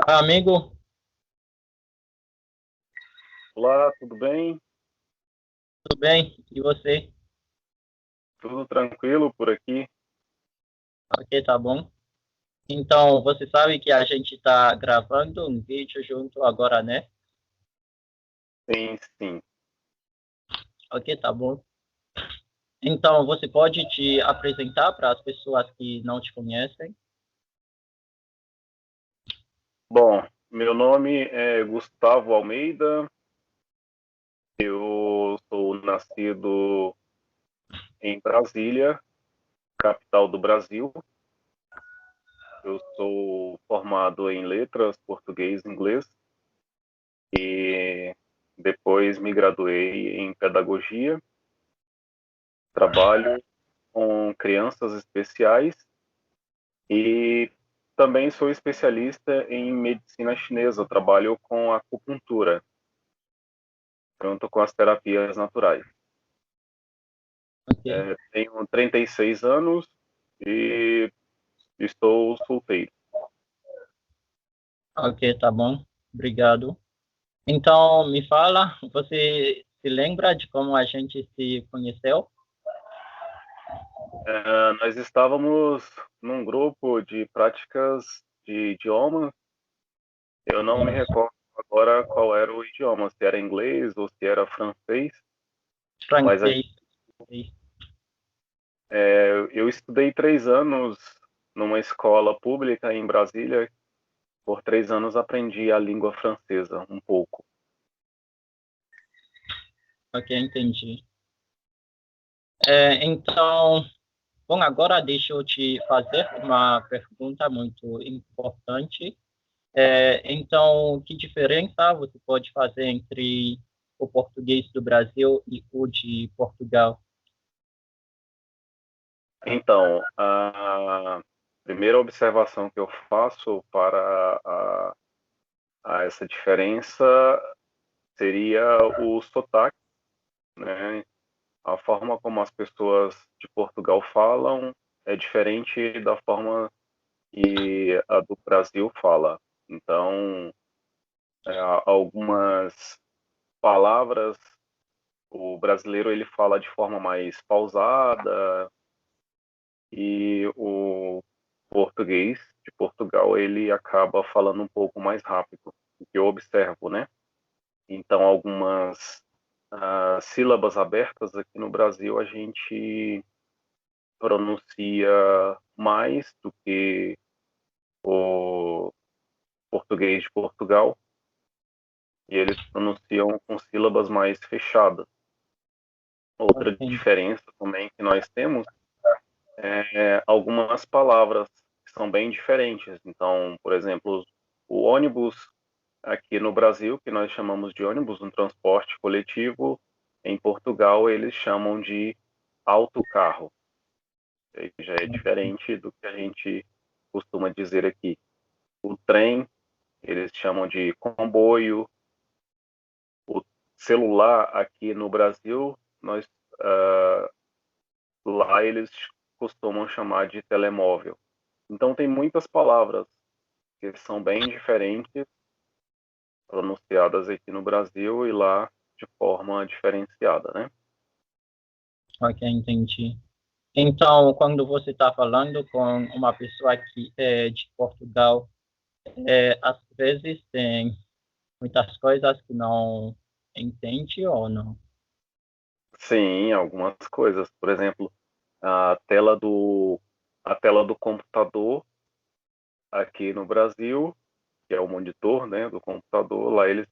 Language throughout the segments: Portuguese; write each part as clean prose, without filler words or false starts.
Amigo, Olá, tudo bem? tudo bem? E você? Tudo tranquilo por aqui? Ok, tá bom. Então, você sabe que a gente está gravando um vídeo junto agora, né? Sim, sim. Ok, tá bom. Então, você pode te apresentar para as pessoas que não te conhecem? Bom, meu nome é Gustavo Almeida, eu sou nascido em Brasília, capital do Brasil. Eu sou formado em letras, português e inglês, e depois me graduei em pedagogia. Trabalho com crianças especiais e também sou especialista em medicina chinesa. Eu trabalho com acupuntura, junto com as terapias naturais. Ok, Tenho 36 anos e estou solteiro. ok, tá bom. Obrigado. Então, me fala, você se lembra de como a gente se conheceu? Nós estávamos num grupo de práticas de idiomas. Eu não me recordo agora qual era o idioma, se era inglês ou se era francês, mas Francês. eu estudei 3 anos numa escola pública em Brasília. Por 3 anos aprendi a língua francesa um pouco. Ok, entendi. Então, bom, agora deixa eu te fazer uma pergunta muito importante. Então, que diferença você pode fazer entre o português do Brasil e o de Portugal? Então, a primeira observação que eu faço para a essa diferença seria o sotaque, né? A forma como as pessoas de Portugal falam é diferente da forma que a do Brasil fala. Então, algumas palavras o brasileiro ele fala de forma mais pausada, e o português de Portugal ele acaba falando um pouco mais rápido, o que eu observo, né? Então, algumas sílabas abertas aqui no Brasil a gente pronuncia mais do que o português de Portugal, e eles pronunciam com sílabas mais fechadas. Outra Ok, diferença também que nós temos algumas palavras que são bem diferentes. Então, por exemplo, o ônibus aqui no Brasil, que nós chamamos de ônibus, um transporte coletivo, em Portugal eles chamam de autocarro. Já é diferente do que a gente costuma dizer aqui. O trem, eles chamam de comboio. O celular aqui no Brasil, nós uh, lá eles costumam chamar de telemóvel. Então tem muitas palavras que são bem diferentes, pronunciadas aqui no Brasil e lá de forma diferenciada, né? ok, entendi. Então, quando você está falando com uma pessoa que é de Portugal, às vezes tem muitas coisas que não entende ou não. Sim, algumas coisas. Por exemplo, a tela do, a tela do computador aqui no Brasil, que é o monitor, né, do computador, lá eles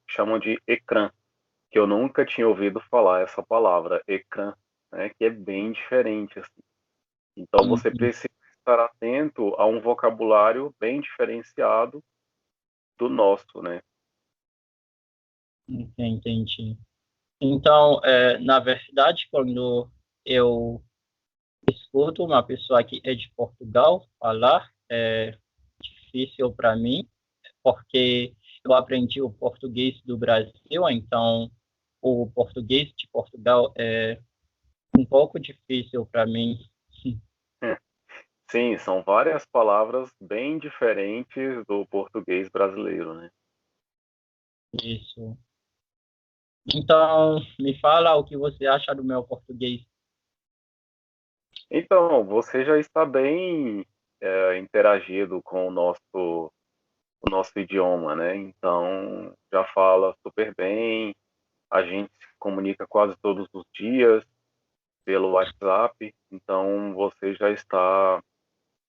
chamam de ecrã, que eu nunca tinha ouvido falar essa palavra, ecrã, né, que é bem diferente, assim. Então você Uhum, precisa estar atento a um vocabulário bem diferenciado do nosso, né? ok, entendi. Então, na verdade, quando eu escuto uma pessoa que é de Portugal falar, é difícil para mim, porque eu aprendi o português do Brasil, então o português de Portugal é um pouco difícil para mim. Sim, são várias palavras bem diferentes do português brasileiro, né? Isso. Então, me fala o que você acha do meu português. Então, você já está bem interagido com o nosso idioma, né? Então, já fala super bem, a gente se comunica quase todos os dias pelo WhatsApp, então você já está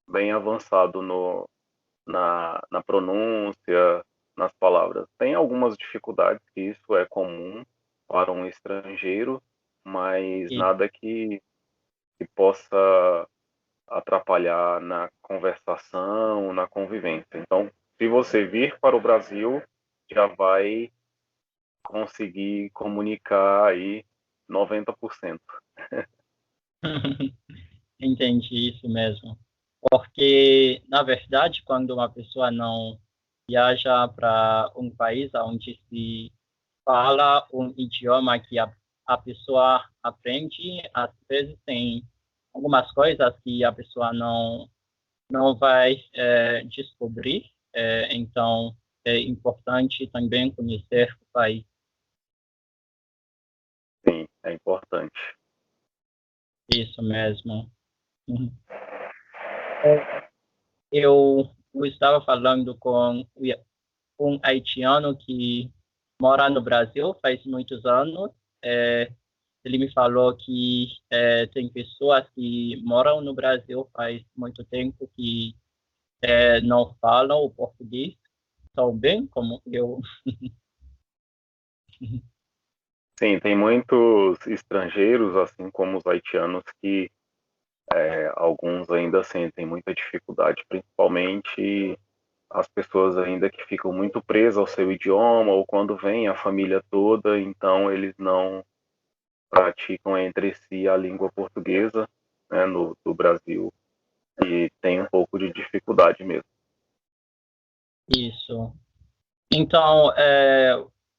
bem avançado na pronúncia, nas palavras. Tem algumas dificuldades, que isso é comum para um estrangeiro, mas E- nada que possa atrapalhar na conversação, na convivência. Então, se você vir para o Brasil, já vai conseguir comunicar aí 90%. Entendi isso mesmo. Porque, na verdade, quando uma pessoa não viaja para um país onde se fala um idioma que a pessoa aprende, às vezes tem algumas coisas que a pessoa não vai descobrir. Então, é importante também conhecer o país. Sim, é importante. Isso mesmo. Uhum. Eu estava falando com um haitiano que mora no Brasil faz muitos anos. É, ele me falou que tem pessoas que moram no Brasil faz muito tempo que não falam o português tão bem como eu. Sim, tem muitos estrangeiros, assim como os haitianos, que alguns ainda sentem muita dificuldade, principalmente as pessoas ainda que ficam muito presas ao seu idioma, ou quando vem a família toda, então eles não praticam entre si a língua portuguesa, né, no Brasil, e tem um pouco de dificuldade mesmo. Isso. Então,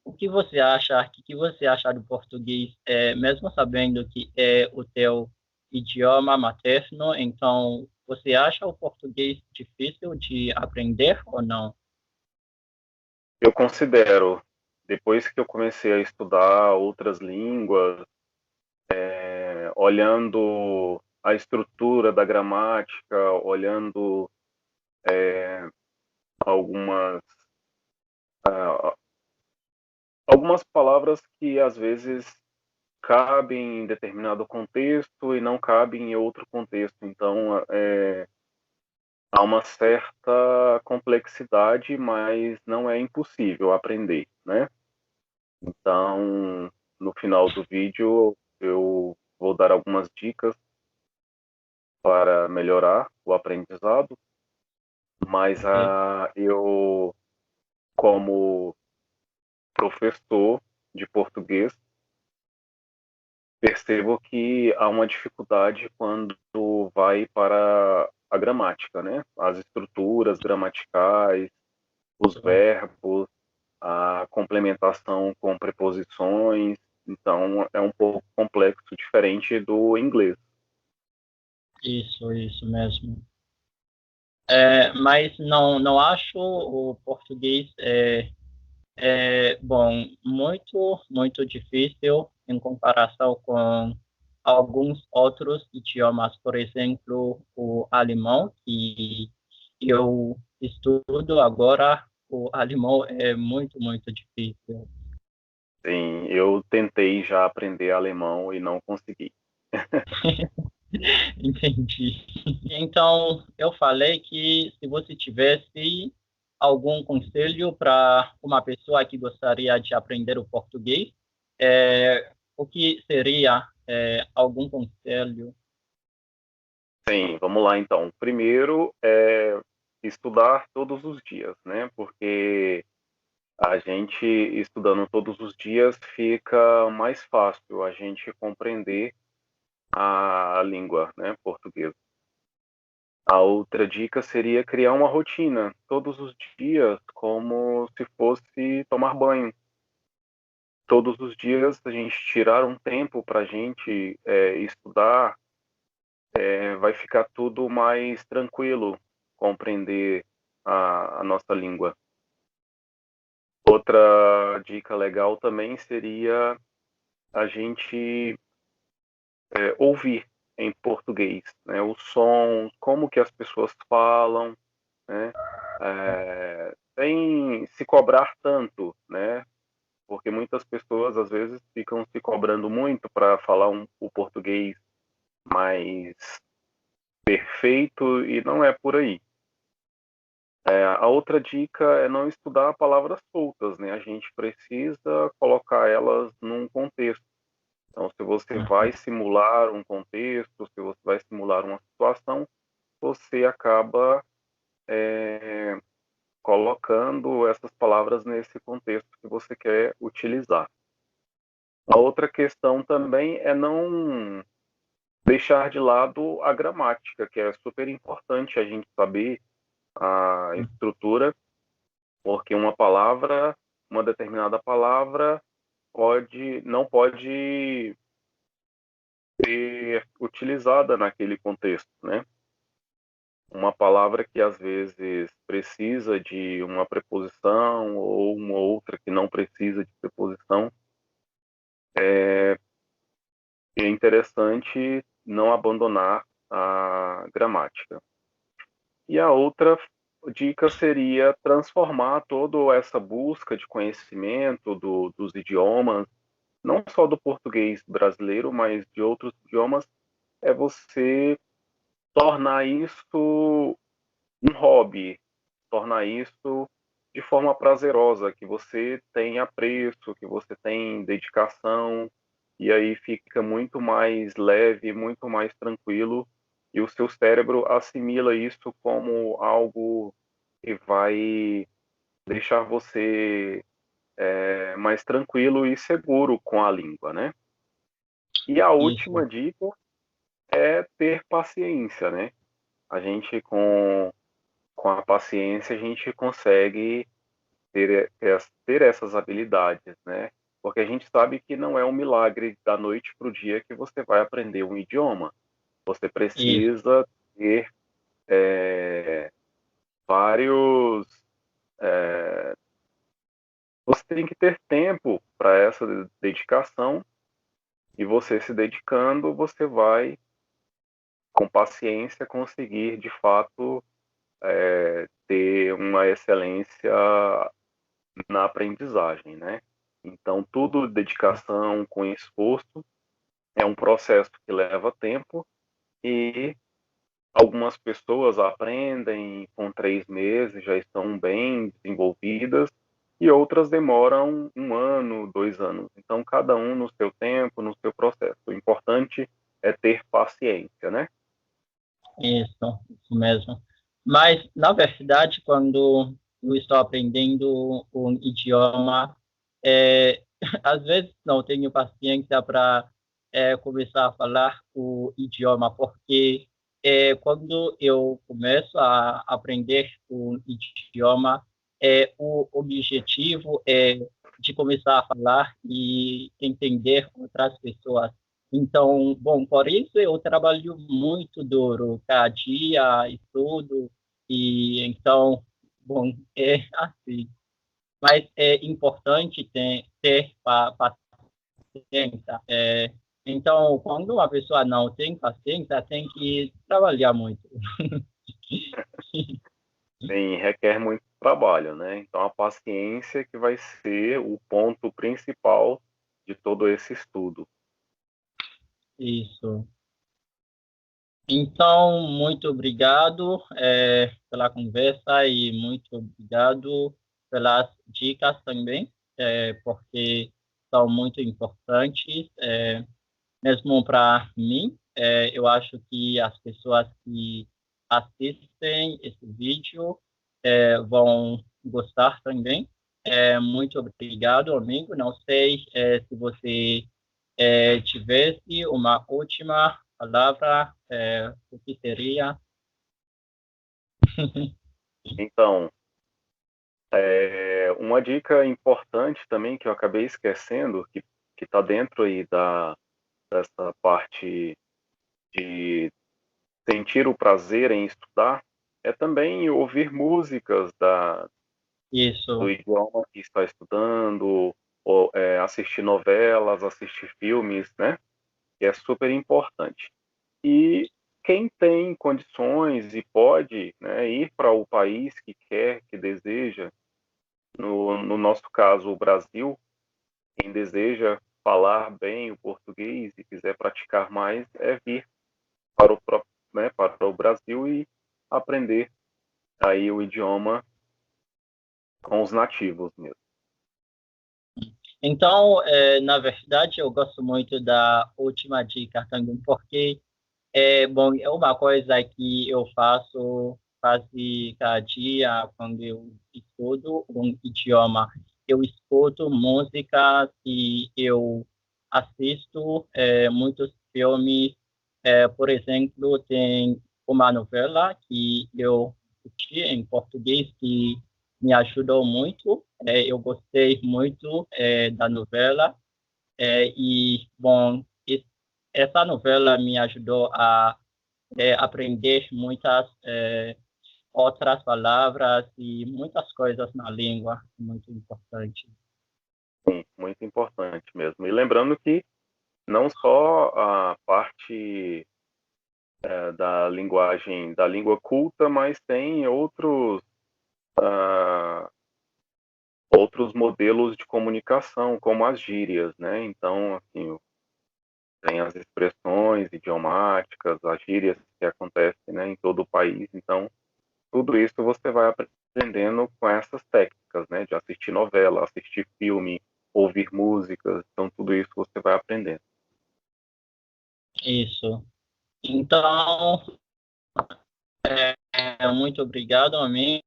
o que você acha, que você acha do português, mesmo sabendo que é o teu idioma materno, então você acha o português difícil de aprender ou não? Eu considero, depois que eu comecei a estudar outras línguas, olhando a estrutura da gramática, olhando algumas algumas palavras que às vezes cabem em determinado contexto e não cabem em outro contexto. Então, há uma certa complexidade, mas não é impossível aprender, né? Então, no final do vídeo, eu vou dar algumas dicas para melhorar o aprendizado, mas Ok. eu, como professor de português, percebo que há uma dificuldade quando vai para a gramática, né? As estruturas gramaticais, os verbos, a complementação com preposições. Então, é um pouco complexo, diferente do inglês. Isso mesmo. Mas não acho o português bom, muito difícil em comparação com alguns outros idiomas, por exemplo, o alemão, que eu estudo agora, o alemão é muito difícil. Sim, eu tentei já aprender alemão e não consegui. Entendi. Então, eu falei que se você tivesse algum conselho para uma pessoa que gostaria de aprender o português, o que seria algum conselho? Sim, vamos lá então. Primeiro é estudar todos os dias, né? Porque a gente estudando todos os dias fica mais fácil a gente compreender a língua, né, portuguesa. A outra dica seria criar uma rotina todos os dias, como se fosse tomar banho. Todos os dias a gente tirar um tempo para a gente estudar, vai ficar tudo mais tranquilo compreender a nossa língua. Outra dica legal também seria a gente ouvir em português, né, os sons, como que as pessoas falam, né, sem se cobrar tanto, né, porque muitas pessoas às vezes ficam se cobrando muito para falar o português mais perfeito e não é por aí. A outra dica é não estudar palavras soltas, né? A gente precisa colocar elas num contexto. Então, se você vai simular um contexto, se você vai simular uma situação, você acaba colocando essas palavras nesse contexto que você quer utilizar. A outra questão também é não deixar de lado a gramática, que é super importante a gente saber a estrutura, porque uma determinada palavra não pode ser utilizada naquele contexto, né? Uma palavra que às vezes precisa de uma preposição ou uma outra que não precisa de preposição, é interessante não abandonar a gramática. E a outra dica seria transformar toda essa busca de conhecimento dos idiomas, não só do português brasileiro, mas de outros idiomas, é você tornar isso um hobby, tornar isso de forma prazerosa, que você tem apreço, que você tem dedicação, e aí fica muito mais leve, muito mais tranquilo, e o seu cérebro assimila isso como algo que vai deixar você mais tranquilo e seguro com a língua, né? E a Isso, última dica é ter paciência, né? A gente com a paciência a gente consegue ter essas habilidades, né? Porque a gente sabe que não é um milagre da noite para o dia que você vai aprender um idioma. Você isso, precisa ter vários. Você tem que ter tempo para essa dedicação e você se dedicando, você vai, com paciência, conseguir de fato ter uma excelência na aprendizagem, né? Então, tudo dedicação com esforço é um processo que leva tempo e algumas pessoas aprendem com 3 meses, já estão bem desenvolvidas e outras demoram 1 ano, 2 anos. Então, cada um no seu tempo, no seu processo. O importante é ter paciência, né? isso mesmo. Mas, na verdade, quando eu estou aprendendo um idioma, às vezes não tenho paciência para começar a falar o idioma, porque quando eu começo a aprender um idioma, o objetivo é de começar a falar e entender outras pessoas. Então, bom, por isso eu trabalho muito duro, cada dia, estudo, e então, bom, é assim. Mas é importante ter paciência. Então, quando a pessoa não tem paciência, tem que trabalhar muito. Sim, requer muito trabalho, né? Então, a paciência que vai ser o ponto principal de todo esse estudo. Isso. Então, muito obrigado pela conversa e muito obrigado pelas dicas também, porque são muito importantes, mesmo para mim. Eu acho que as pessoas que assistem esse vídeo vão gostar também. Muito obrigado, amigo. Não sei se você tivesse uma última palavra, o que seria? Então, uma dica importante também que eu acabei esquecendo, que está dentro aí dessa parte de sentir o prazer em estudar é também ouvir músicas do Isso, idioma que está estudando, ou assistir novelas, assistir filmes, né? Que é super importante. E quem tem condições e pode, né, ir para o país que quer, que deseja, no nosso caso, o Brasil, quem deseja falar bem o português e quiser praticar mais, é vir para né, para o Brasil e aprender aí o idioma com os nativos mesmo. então, na verdade, eu gosto muito da última dica também, porque bom, é uma coisa que eu faço quase cada dia quando eu estudo um idioma. Eu escuto música e eu assisto muitos filmes. Por exemplo, tem uma novela que eu assisti em português que me ajudou muito. Eu gostei muito da novela. E, bom, essa novela me ajudou a aprender muitas outras palavras e muitas coisas na língua, muito importante. Sim, muito importante mesmo. E lembrando que não só a parte da linguagem, da língua culta, mas tem ah, outros modelos de comunicação, como as gírias, né? Então, assim, tem as expressões idiomáticas, as gírias que acontecem, né, em todo o país. Então, tudo isso você vai aprendendo com essas técnicas, né, de assistir novela, assistir filme, ouvir músicas. Então, tudo isso você vai aprendendo. Isso. Então, muito obrigado, amigo,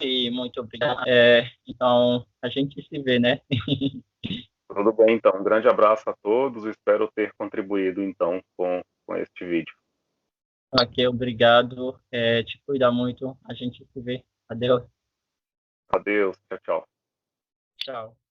e muito obrigado. Então, a gente se vê, né? Tudo bem, então. Um grande abraço a todos. Espero ter contribuído, então, com este vídeo. Ok, obrigado. Te cuida muito. A gente se vê. Adeus. Adeus. Tchau, tchau. Tchau.